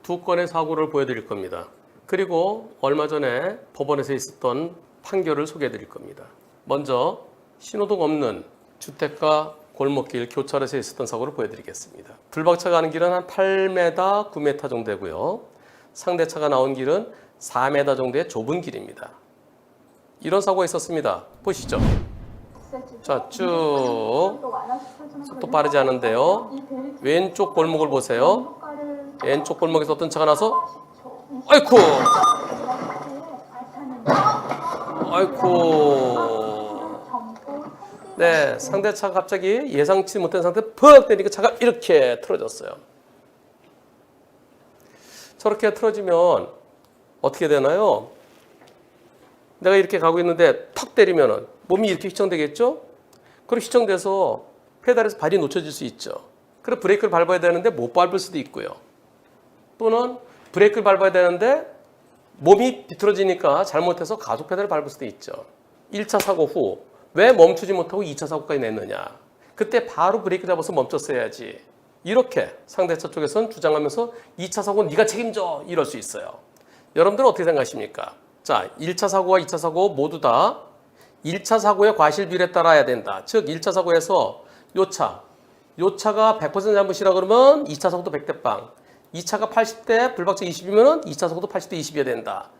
두 건의 사고를 보여드릴 겁니다. 그리고 얼마 전에 법원에서 있었던 판결을 소개해 드릴 겁니다. 먼저 신호등 없는 주택가 골목길 교차로에서 있었던 사고를 보여드리겠습니다. 불박차가 가는 길은 한 8m, 9m 정도 되고요. 상대차가 나온 길은 4m 정도의 좁은 길입니다. 이런 사고가 있었습니다. 보시죠. 자, 쭉 속도 빠르지 않은데요. 왼쪽 골목을 보세요. 왼쪽 골목에서 어떤 차가 나서 아이쿠! 네, 상대차가 갑자기 예상치 못한 상태에 퍽 때리니까 차가 이렇게 틀어졌어요. 저렇게 틀어지면 어떻게 되나요? 내가 이렇게 가고 있는데 턱 때리면 몸이 이렇게 휘청되겠죠? 그럼 휘청돼서 페달에서 발이 놓쳐질 수 있죠. 그래서 브레이크를 밟아야 되는데 못 밟을 수도 있고요. 또는 브레이크를 밟아야 되는데 몸이 비틀어지니까 잘못해서 가속 페달을 밟을 수도 있죠. 1차 사고 후 왜 멈추지 못하고 2차 사고까지 냈느냐. 그때 바로 브레이크 잡아서 멈췄어야지. 이렇게 상대차 쪽에서는 주장하면서 2차 사고는 네가 책임져 이럴 수 있어요. 여러분들은 어떻게 생각하십니까? 자, 1차 사고와 2차 사고 모두 다 1차 사고의 과실 비율에 따라야 된다. 즉 1차 사고에서 요 차가 100% 잘못이라 그러면 2차 사고도 100대 빵. 2차가 80대 불박차 20이면 2차 사고도 80대 20이어야 된다.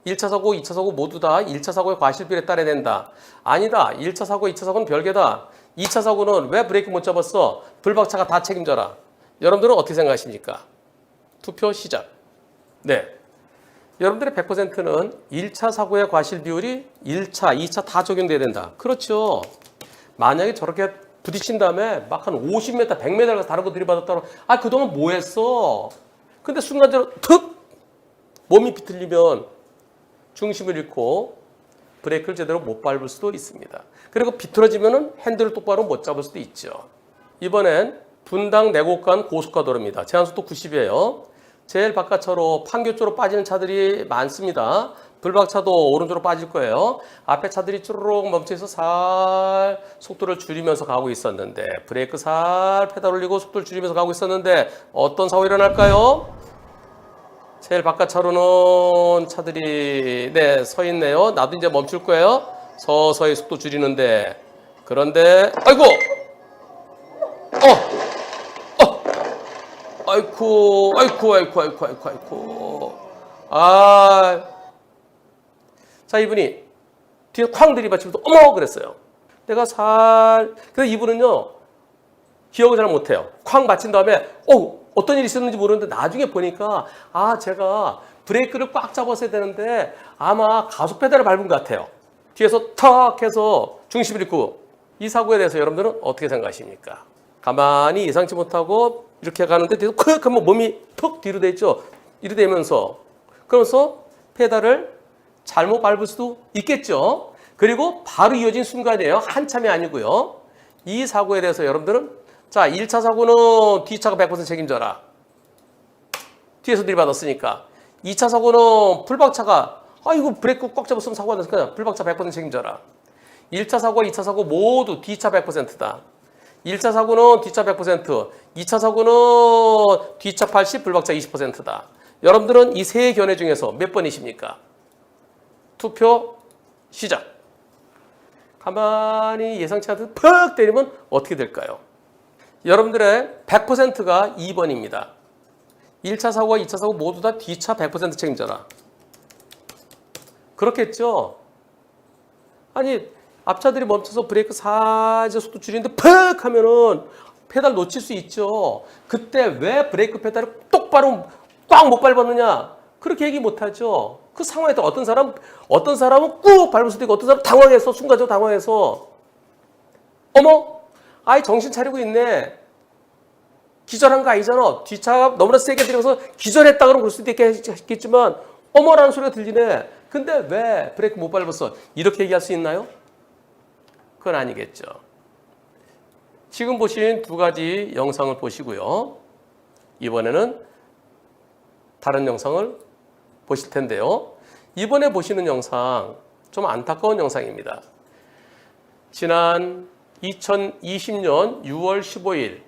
1차 사고, 2차 사고 모두 다 1차 사고의 과실 비율에 따라야 된다. 아니다. 1차 사고, 2차 사고는 별개다. 2차 사고는 왜 브레이크 못 잡았어? 불박차가 다 책임져라. 여러분들은 어떻게 생각하십니까? 투표 시작. 네. 여러분들의 100%는 1차 사고의 과실 비율이 1차, 2차 다 적용돼야 된다. 그렇죠. 만약에 저렇게 부딪힌 다음에 막 한 50m, 100m 가서 다른 거 들이받았다고 그동안 뭐 했어? 근데 순간적으로 툭! 몸이 비틀리면 중심을 잃고 브레이크를 제대로 못 밟을 수도 있습니다. 그리고 비틀어지면 핸들을 똑바로 못 잡을 수도 있죠. 이번엔 분당 내곡간 고속가도로입니다. 제한속도 90이에요. 제일 바깥차로 판교쪽으로 빠지는 차들이 많습니다. 불박차도 오른쪽으로 빠질 거예요. 앞에 차들이 쭈르륵 멈춰서 살 속도를 줄이면서 가고 있었는데 브레이크 살 페달 올리고 속도를 줄이면서 가고 있었는데 어떤 사고가 일어날까요? 제일 바깥차로는 차들이 서 있네요. 나도 이제 멈출 거예요. 서서히 속도 줄이는데 그런데 아이고! 아이쿠. 자, 이분이 뒤에 쾅 들이받치면서 어머! 그랬어요. 그래서 이분은요, 기억을 잘 못해요. 쾅 맞힌 다음에, 어떤 일이 있었는지 모르는데 나중에 보니까, 제가 브레이크를 꽉 잡았어야 되는데 아마 가속 페달을 밟은 것 같아요. 뒤에서 탁 해서 중심을 잃고, 이 사고에 대해서 여러분들은 어떻게 생각하십니까? 가만히 예상치 못하고 이렇게 가는데 뒤에서 콱 하면 몸이 턱 뒤로 돼 있죠. 이렇게 되면서 그러면서 페달을 잘못 밟을 수도 있겠죠. 그리고 바로 이어진 순간이에요. 한참이 아니고요. 이 사고에 대해서 여러분들은 자, 1차 사고는 뒤차가 100% 책임져라. 뒤에서 들이받았으니까. 2차 사고는 불박차가 이거 브레이크 꽉 잡았으면 사고가 났으니까 불박차 100% 책임져라. 1차 사고와 2차 사고 모두 뒤차 100%다. 1차 사고는 뒤차 100%, 2차 사고는 뒤차 80, 불박차 20%다. 여러분들은 이 세 견해 중에서 몇 번이십니까? 투표 시작. 가만히 예상치 않듯 퍽 때리면 어떻게 될까요? 여러분들의 100%가 2번입니다. 1차 사고와 2차 사고 모두 다 뒤차 100% 책임져라. 그렇겠죠? 아니, 앞차들이 멈춰서 브레이크 살짝 속도 줄이는데 퍽 하면은 페달 놓칠 수 있죠. 그때 왜 브레이크 페달을 똑바로 꽉 못 밟았느냐? 그렇게 얘기 못 하죠. 그 상황에 따라 어떤 사람은 꾹 밟을 수도 있고 어떤 사람은 당황해서 순간적으로 당황해서 어머, 정신 차리고 있네. 기절한 거 아니잖아. 뒷차가 너무나 세게 들어서 기절했다 그러면 그럴 수도 있겠지만 어머라는 소리가 들리네. 근데 왜 브레이크 못 밟았어? 이렇게 얘기할 수 있나요? 그건 아니겠죠. 지금 보신 두 가지 영상을 보시고요. 이번에는 다른 영상을 보실 텐데요. 이번에 보시는 영상 좀 안타까운 영상입니다. 지난 2020년 6월 15일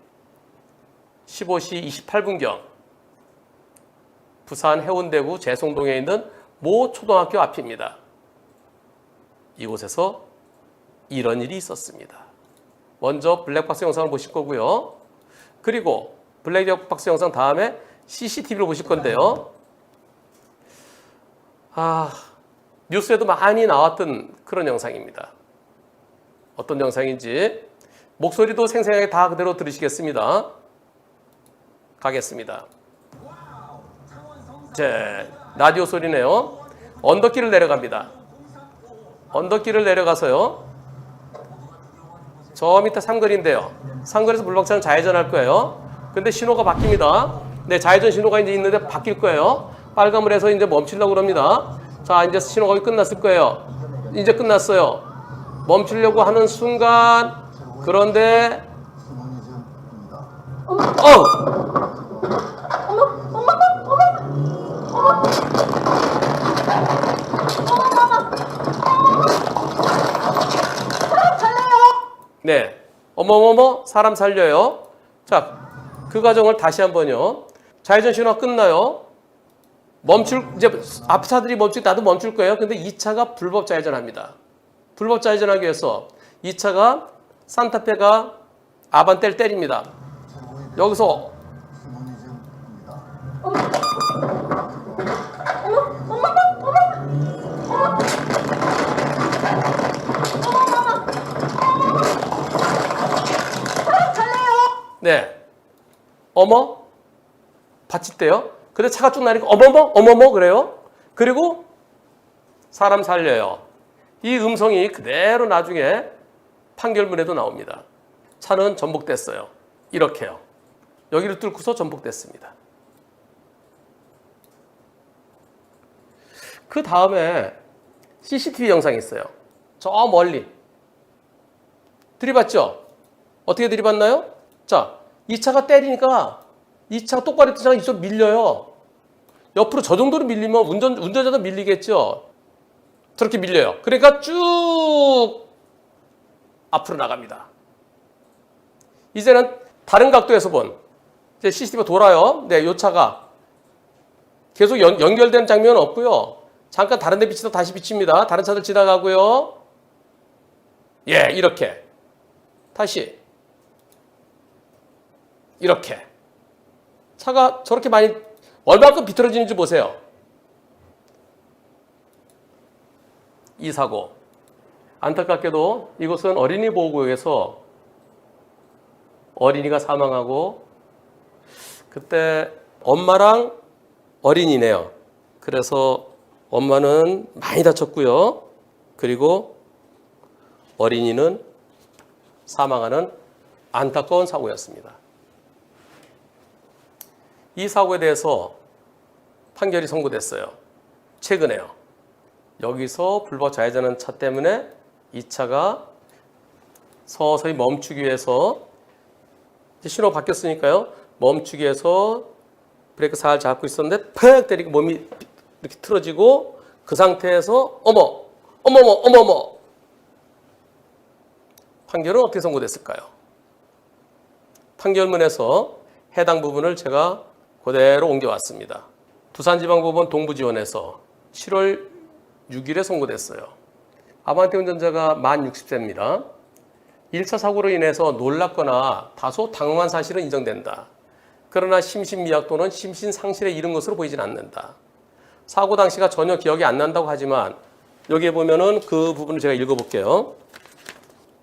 15시 28분경 부산 해운대구 재송동에 있는 모 초등학교 앞입니다. 이곳에서 이런 일이 있었습니다. 먼저 블랙박스 영상을 보실 거고요. 그리고 블랙박스 영상 다음에 CCTV를 보실 건데요. 뉴스에도 많이 나왔던 그런 영상입니다. 어떤 영상인지 목소리도 생생하게 다 그대로 들으시겠습니다. 가겠습니다. 라디오 소리네요. 언덕길을 내려갑니다. 언덕길을 내려가서요. 저 밑에 삼거리인데요. 삼거리에서 블록차는 좌회전할 거예요. 근데 신호가 바뀝니다. 네, 좌회전 신호가 이제 있는데 바뀔 거예요. 빨간불에서 이제 멈추려고 그럽니다. 자, 이제 신호가 거의 끝났을 거예요. 이제 끝났어요. 멈추려고 하는 순간, 그런데, 네. 어머머머, 사람 살려요. 자, 그 과정을 다시 한번요. 좌회전 신호가 끝나요. 이제 앞 차들이 멈추고 나도 멈출 거예요. 근데 이 차가 불법 좌회전합니다. 불법 좌회전하기 위해서 이 차가 산타페가 아반떼를 때립니다. 여기서 네. 어머? 받칠 때요. 근데 차가 쭉 나니까 어머머 그래요. 그리고 사람 살려요. 이 음성이 그대로 나중에 판결문에도 나옵니다. 차는 전복됐어요. 이렇게요. 여기를 뚫고서 전복됐습니다. 그 다음에 CCTV 영상이 있어요. 저 멀리. 들이봤죠? 어떻게 들이봤나요? 자, 이 차가 때리니까 이 차가 똑바로 있던 차가 이쪽 밀려요. 옆으로 저 정도로 밀리면 운전자도 밀리겠죠. 저렇게 밀려요. 그러니까 쭉 앞으로 나갑니다. 이제는 다른 각도에서 본 이제 CCTV가 돌아요. 네, 이 차가 계속 연결되는 장면은 없고요. 잠깐 다른 데 비치다 다시 비칩니다. 다른 차들 지나가고요. 예, 이렇게 다시 이렇게 차가 저렇게 많이 얼마큼 비틀어지는지 보세요. 이 사고 안타깝게도 이곳은 어린이 보호구역에서 어린이가 사망하고 그때 엄마랑 어린이네요. 그래서 엄마는 많이 다쳤고요. 그리고 어린이는 사망하는 안타까운 사고였습니다. 이 사고에 대해서 판결이 선고됐어요. 최근에요. 여기서 불법 좌회전한 차 때문에 이 차가 서서히 멈추기 위해서 신호 바뀌었으니까요. 멈추기 위해서 브레이크 살 잡고 있었는데 팍 때리고 몸이 이렇게 틀어지고 그 상태에서 어머머 판결은 어떻게 선고됐을까요? 판결문에서 해당 부분을 제가 그대로 옮겨왔습니다. 부산지방법원 동부지원에서 7월 6일에 선고됐어요. 아반떼 운전자가 만 60세입니다. 1차 사고로 인해서 놀랐거나 다소 당황한 사실은 인정된다. 그러나 심신미약 또는 심신상실에 이른 것으로 보이진 않는다. 사고 당시가 전혀 기억이 안 난다고 하지만 여기에 보면은 그 부분을 제가 읽어볼게요.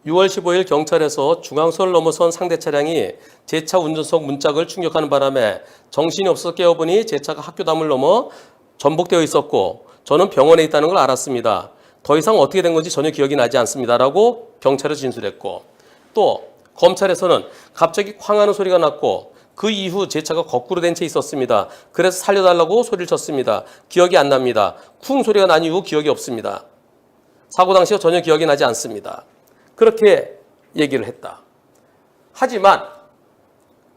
6월 15일 경찰에서 중앙선을 넘어선 상대 차량이 제 차 운전석 문짝을 충격하는 바람에 정신이 없어서 깨어보니 제 차가 학교담을 넘어 전복되어 있었고 저는 병원에 있다는 걸 알았습니다. 더 이상 어떻게 된 건지 전혀 기억이 나지 않습니다라고 경찰에 진술했고 또 검찰에서는 갑자기 쾅 하는 소리가 났고 그 이후 제 차가 거꾸로 된 채 있었습니다. 그래서 살려달라고 소리를 쳤습니다. 기억이 안 납니다. 쿵 소리가 난 이후 기억이 없습니다. 사고 당시와 전혀 기억이 나지 않습니다. 그렇게 얘기를 했다. 하지만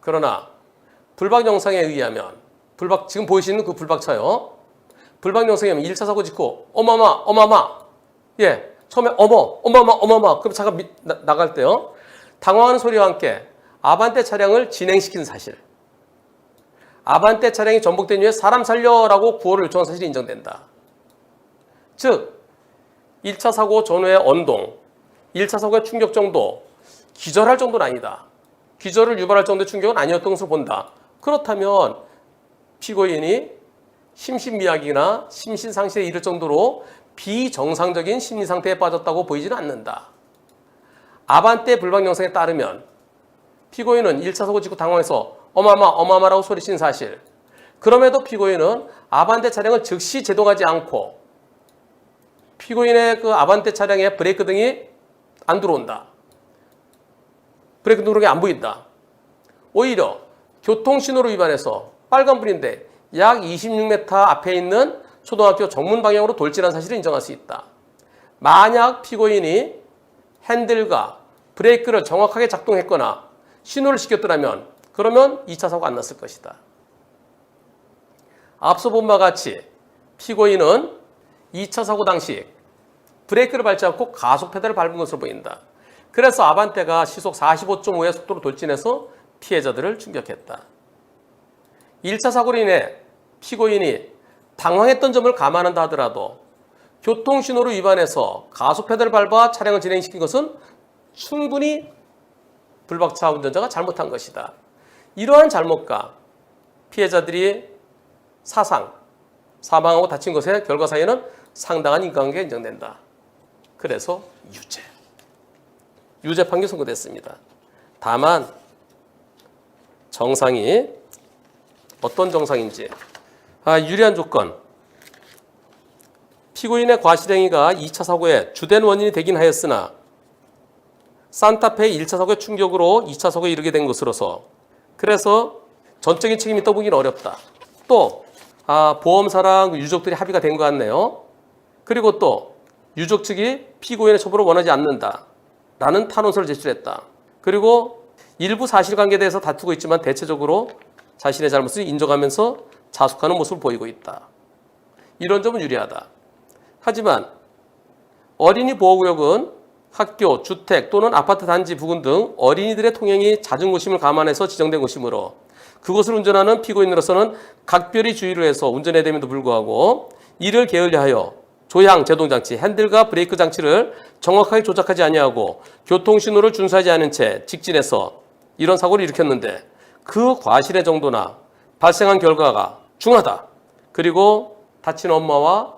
그러나 불박 영상에 의하면 지금 보이시는 그 불박차요. 불박 영상에 의하면 1차 사고 짓고 어마마 예 처음에 어마마 그럼 차가 나갈 때요. 당황하는 소리와 함께 아반떼 차량을 진행시킨 사실 아반떼 차량이 전복된 이후에 사람 살려라고 구호를 요청한 사실이 인정된다. 즉 1차 사고 전후의 언동, 1차 사고의 충격 정도, 기절할 정도는 아니다. 기절을 유발할 정도의 충격은 아니었던 것으로 본다. 그렇다면 피고인이 심신미약이나 심신상실에 이를 정도로 비정상적인 심리상태에 빠졌다고 보이지는 않는다. 아반떼 불방 영상에 따르면 피고인은 1차 사고 직후 당황해서 어마마라고 소리친 사실. 그럼에도 피고인은 아반떼 차량을 즉시 제동하지 않고 피고인의 그 아반떼 차량에 브레이크 등이 안 들어온다. 브레이크 누르는 게 안 보인다. 오히려 교통신호를 위반해서 빨간불인데 약 26m 앞에 있는 초등학교 정문 방향으로 돌진한 사실을 인정할 수 있다. 만약 피고인이 핸들과 브레이크를 정확하게 작동했거나 신호를 시켰더라면 그러면 2차 사고가 안 났을 것이다. 앞서 본 바와 같이 피고인은 2차 사고 당시 브레이크를 밟지 않고 가속 페달을 밟은 것으로 보인다. 그래서 아반떼가 시속 45.5의 속도로 돌진해서 피해자들을 충격했다. 1차 사고로 인해 피고인이 당황했던 점을 감안한다 하더라도 교통신호를 위반해서 가속 페달을 밟아 차량을 진행시킨 것은 충분히 불박차 운전자가 잘못한 것이다. 이러한 잘못과 피해자들이 사망하고 다친 것의 결과 사이에는 상당한 인과관계가 인정된다. 그래서 유죄 판결 선고됐습니다. 다만 정상이 어떤 정상인지 유리한 조건, 피고인의 과실행위가 2차 사고의 주된 원인이 되긴 하였으나 산타페 1차 사고의 충격으로 2차 사고에 이르게 된 것으로서 그래서 전적인 책임이 있다고 보기는 어렵다. 또 보험사랑 유족들이 합의가 된 것 같네요. 그리고 또 유족 측이 피고인의 처벌을 원하지 않는다 라는 탄원서를 제출했다. 그리고 일부 사실관계에 대해서 다투고 있지만 대체적으로 자신의 잘못을 인정하면서 자숙하는 모습을 보이고 있다. 이런 점은 유리하다. 하지만 어린이 보호구역은 학교, 주택 또는 아파트 단지 부근 등 어린이들의 통행이 잦은 곳임을 감안해서 지정된 곳이므로 그곳을 운전하는 피고인으로서는 각별히 주의를 해서 운전해야 됨에도 불구하고 이를 게을리하여 조향, 제동장치, 핸들과 브레이크 장치를 정확하게 조작하지 아니하고 교통신호를 준수하지 않은 채 직진해서 이런 사고를 일으켰는데 그 과실의 정도나 발생한 결과가 중하다. 그리고 다친 엄마와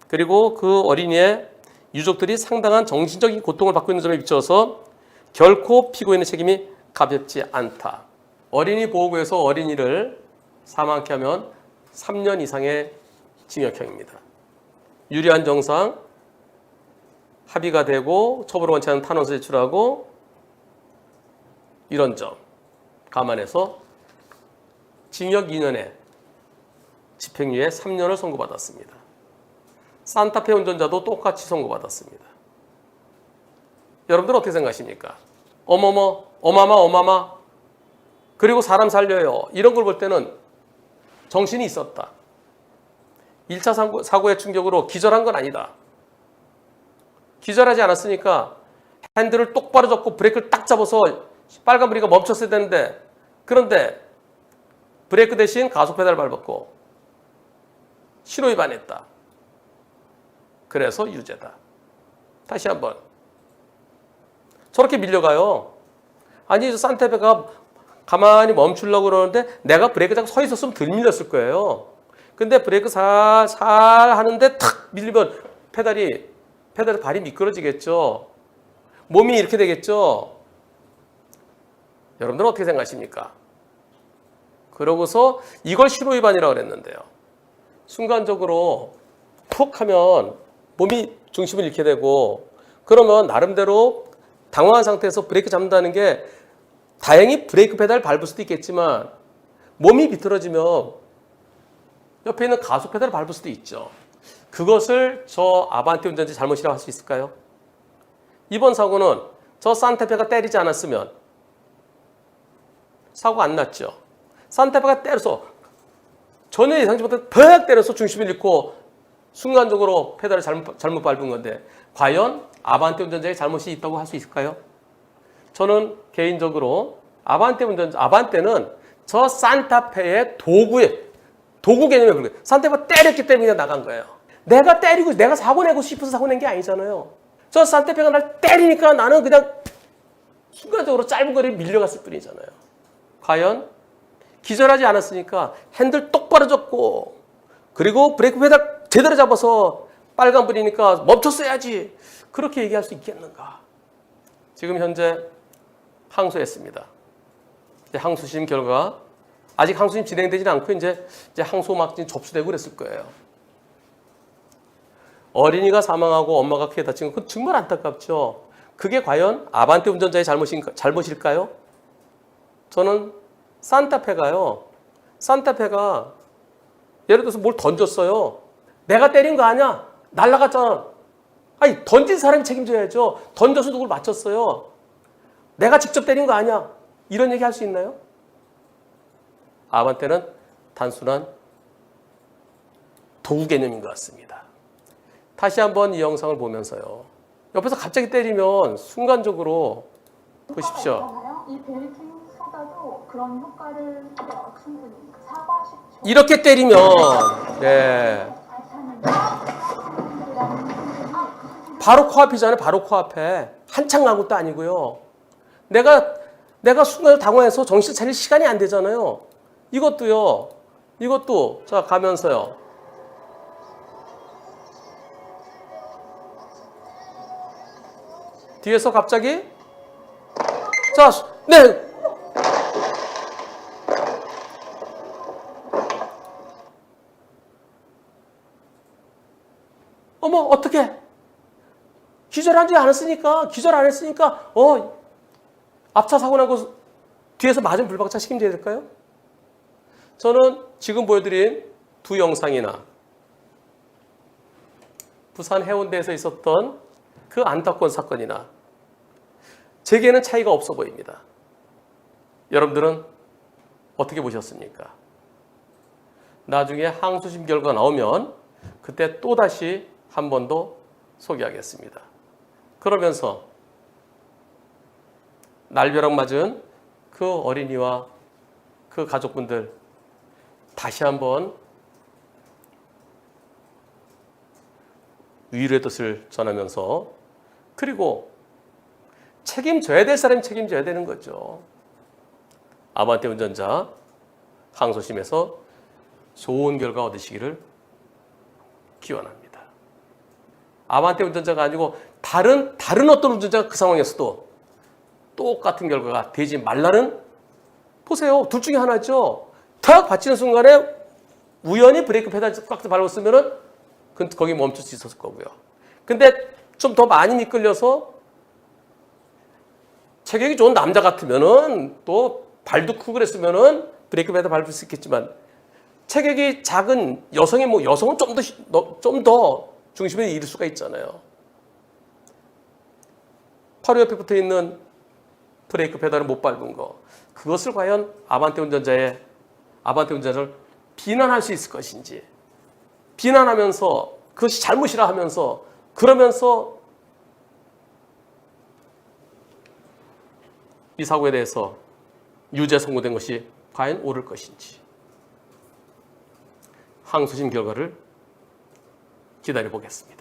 그리고 그 어린이의 유족들이 상당한 정신적인 고통을 받고 있는 점에 비추어서 결코 피고인의 책임이 가볍지 않다. 어린이 보호구에서 어린이를 사망케 하면 3년 이상의 징역형입니다. 유리한 정상, 합의가 되고 처벌을 원치 않는 탄원서 제출하고 이런 점 감안해서 징역 2년에 집행유예 3년을 선고받았습니다. 산타페 운전자도 똑같이 선고받았습니다. 여러분들 어떻게 생각하십니까? 어마마 그리고 사람 살려요. 이런 걸 볼 때는 정신이 있었다. 1차 사고의 충격으로 기절한 건 아니다. 기절하지 않았으니까 핸들을 똑바로 잡고 브레이크를 딱 잡아서 빨간 불이가 멈췄어야 되는데 그런데 브레이크 대신 가속 페달을 밟았고 신호 위반했다. 그래서 유죄다. 다시 한번. 저렇게 밀려가요. 아니 산타페가 가만히 멈추려고 그러는데 내가 브레이크 잡고 서 있었으면 덜 밀렸을 거예요. 근데 브레이크 살살 하는데 탁 밀리면 페달에 발이 미끄러지겠죠. 몸이 이렇게 되겠죠. 여러분들은 어떻게 생각하십니까? 그러고서 이걸 신호 위반이라고 그랬는데요. 순간적으로 툭 하면 몸이 중심을 잃게 되고 그러면 나름대로 당황한 상태에서 브레이크 잡는다는 게 다행히 브레이크 페달을 밟을 수도 있겠지만 몸이 비틀어지면 옆에 있는 가속 페달을 밟을 수도 있죠. 그것을 저 아반떼 운전자 잘못이라고 할 수 있을까요? 이번 사고는 저 산타페가 때리지 않았으면 사고가 안 났죠. 산타페가 때려서 전혀 예상치 못한 퍽 때려서 중심을 잃고 순간적으로 페달을 잘못 밟은 건데 과연 아반떼 운전자의 잘못이 있다고 할 수 있을까요? 저는 개인적으로 아반떼는 저 산타페의 도구 개념에 불과해요. 산타페가 때렸기 때문에 나간 거예요. 내가 때리고 내가 사고 내고 싶어서 사고 낸 게 아니잖아요. 저 산타페가 날 때리니까 나는 그냥 순간적으로 짧은 거리를 밀려갔을 뿐이잖아요. 과연 기절하지 않았으니까 핸들 똑바로 잡고 그리고 브레이크 페달 제대로 잡아서 빨간불이니까 멈췄어야지. 그렇게 얘기할 수 있겠는가? 지금 현재 항소했습니다. 이제 항소심 결과 아직 항소심 진행되지는 않고 이제 항소 막 접수되고 그랬을 거예요. 어린이가 사망하고 엄마가 크게 다친 건 그건 정말 안타깝죠. 그게 과연 아반떼 운전자의 잘못일까요? 저는 산타페가 예를 들어서 뭘 던졌어요. 내가 때린 거 아니야? 날아갔잖아. 아니 던진 사람이 책임져야죠. 던져서 누굴 맞췄어요. 내가 직접 때린 거 아니야. 이런 얘기 할 수 있나요? 아반떼는 단순한 도구 개념인 것 같습니다. 다시 한번 이 영상을 보면서요. 옆에서 갑자기 때리면 순간적으로 보십시오. 이 벨팅 소다도 그런 효과를 충분히 사과 10초. 이렇게 때리면 네. 바로 코앞이잖아요. 바로 코앞에. 한참 간 것도 아니고요. 내가 순간 당황해서 정신 차릴 시간이 안 되잖아요. 이것도 자 가면서요. 뒤에서 갑자기 자, 네. 어머 어떻게 기절 안 했으니까 앞차 사고 나고 뒤에서 맞은 불박차 책임져야 될까요? 저는 지금 보여드린 두 영상이나 부산 해운대에서 있었던 그 안타까운 사건이나 제게는 차이가 없어 보입니다. 여러분들은 어떻게 보셨습니까? 나중에 항소심 결과 나오면 그때 또다시 한 번 더 소개하겠습니다. 그러면서 날벼락 맞은 그 어린이와 그 가족분들 다시 한번 위로의 뜻을 전하면서 그리고 책임져야 될 사람이 책임져야 되는 거죠. 아반떼 운전자 항소심에서 좋은 결과 얻으시기를 기원합니다. 아반떼 운전자가 아니고 다른 어떤 운전자가 그 상황에서도 똑같은 결과가 되지 말라는 보세요. 둘 중에 하나죠. 탁 받치는 순간에 우연히 브레이크 페달 꽉 밟았으면은 거기 멈출 수 있었을 거고요. 근데 좀 더 많이 미끌려서 체격이 좋은 남자 같으면은 또 발도 크고 그랬으면은 브레이크 페달 밟을 수 있겠지만 체격이 작은 여성은 좀 더 중심을 잃을 수가 있잖아요. 바로 옆에 붙어 있는 브레이크 페달을 못 밟은 거. 그것을 과연 아반떼 운전자를 비난할 수 있을 것인지. 비난하면서 그것이 잘못이라 하면서 그러면서 이 사고에 대해서 유죄 선고된 것이 과연 옳을 것인지. 항소심 결과를 기다려 보겠습니다.